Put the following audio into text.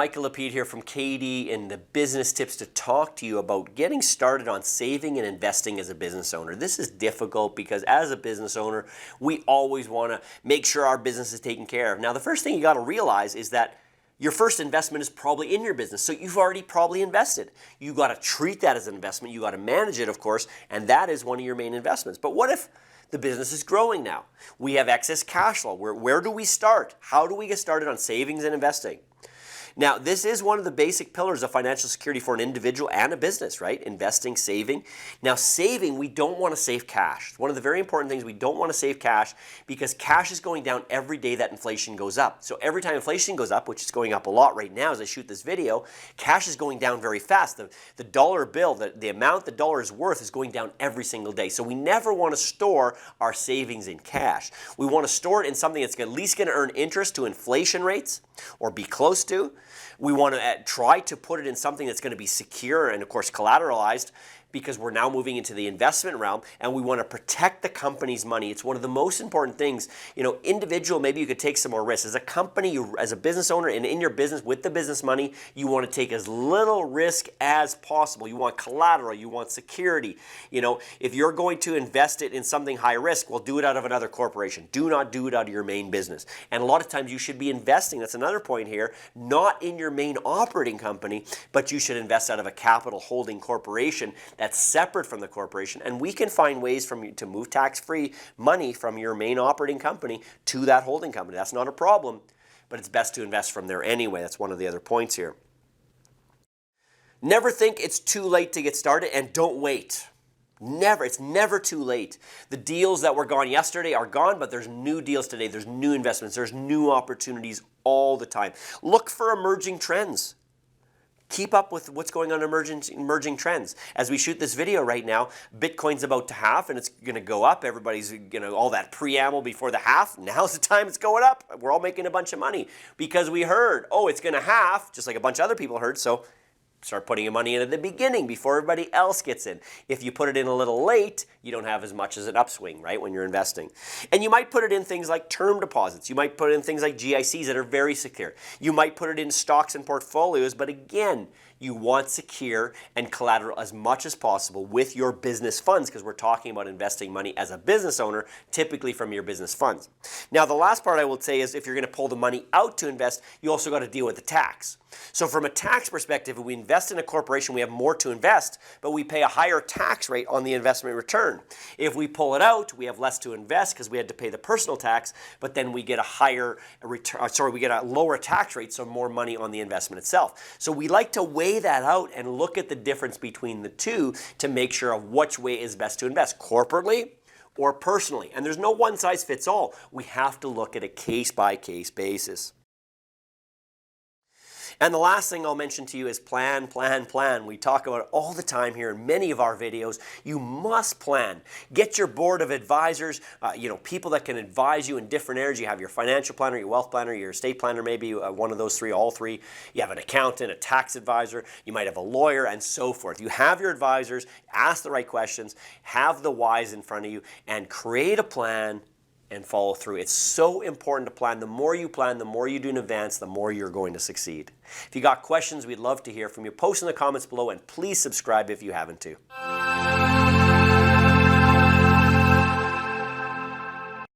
Michael Lapide here from KD and the Business Tips to talk to you about getting started on saving and investing as a business owner. This is difficult because as a business owner, we always want to make sure our business is taken care of. Now, the first thing you got to realize is that your first investment is probably in your business, so you've already probably invested. You got to treat that as an investment. You got to manage it, of course, and that is one of your main investments. But what if the business is growing now? We have excess cash flow. Where do we start? How do we get started on savings and investing? Now, this is one of the basic pillars of financial security for an individual and a business, right? Investing, saving. Now, saving, we don't want to save cash. It's one of the very important things. We don't want to save cash because cash is going down every day that inflation goes up. So every time inflation goes up, which is going up a lot right now as I shoot this video, cash is going down very fast. The dollar bill, the amount the dollar is worth is going down every single day. So we never want to store our savings in cash. We want to store it in something that's at least going to earn interest to inflation rates or be close to. We want to try to put it in something that's going to be secure and, of course, collateralized because we're now moving into the investment realm and we want to protect the company's money. It's one of the most important things. You know, individual, maybe you could take some more risks. As a company, as a business owner and in your business with the business money, you want to take as little risk as possible. You want collateral, you want security. You know, if you're going to invest it in something high risk, well, do it out of another corporation. Do not do it out of your main business. And a lot of times you should be investing, that's another point here, not in your main operating company, but you should invest out of a capital holding corporation that's separate from the corporation, and we can find ways to move tax-free money from your main operating company to that holding company. That's not a problem, but it's best to invest from there anyway. That's one of the other points here. Never think it's too late to get started, and don't wait. Never. It's never too late. The deals that were gone yesterday are gone, but there's new deals today. There's new investments. There's new opportunities all the time. Look for emerging trends. Keep up with what's going on in emerging trends. As we shoot this video right now, Bitcoin's about to half and it's going to go up. Everybody's, all that preamble before the half. Now's the time it's going up. We're all making a bunch of money because we heard, oh, it's going to half, just like a bunch of other people heard. So start putting your money in at the beginning before everybody else gets in. If you put it in a little late, you don't have as much as an upswing, right, when you're investing. And you might put it in things like term deposits. You might put it in things like GICs that are very secure. You might put it in stocks and portfolios, but again, you want secure and collateral as much as possible with your business funds because we're talking about investing money as a business owner, typically from your business funds. Now, the last part I will say is if you're going to pull the money out to invest, you also got to deal with the tax. So from a tax perspective, if we invest in a corporation, we have more to invest, but we pay a higher tax rate on the investment return. If we pull it out, we have less to invest because we had to pay the personal tax, but then we get a higher return, we get a lower tax rate, so more money on the investment itself. So we like to weigh that out and look at the difference between the two to make sure of which way is best to invest, corporately or personally. And there's no one size fits all. We have to look at a case-by-case basis. And the last thing I'll mention to you is plan, plan, plan. We talk about it all the time here in many of our videos. You must plan. Get your board of advisors, people that can advise you in different areas. You have your financial planner, your wealth planner, your estate planner, maybe one of those three, all three. You have an accountant, a tax advisor. You might have a lawyer and so forth. You have your advisors, ask the right questions, have the whys in front of you, and create a plan and follow through. It's so important to plan. The more you plan, the more you do in advance, the more you're going to succeed. If you got questions, we'd love to hear from you. Post in the comments below and please subscribe if you haven't too.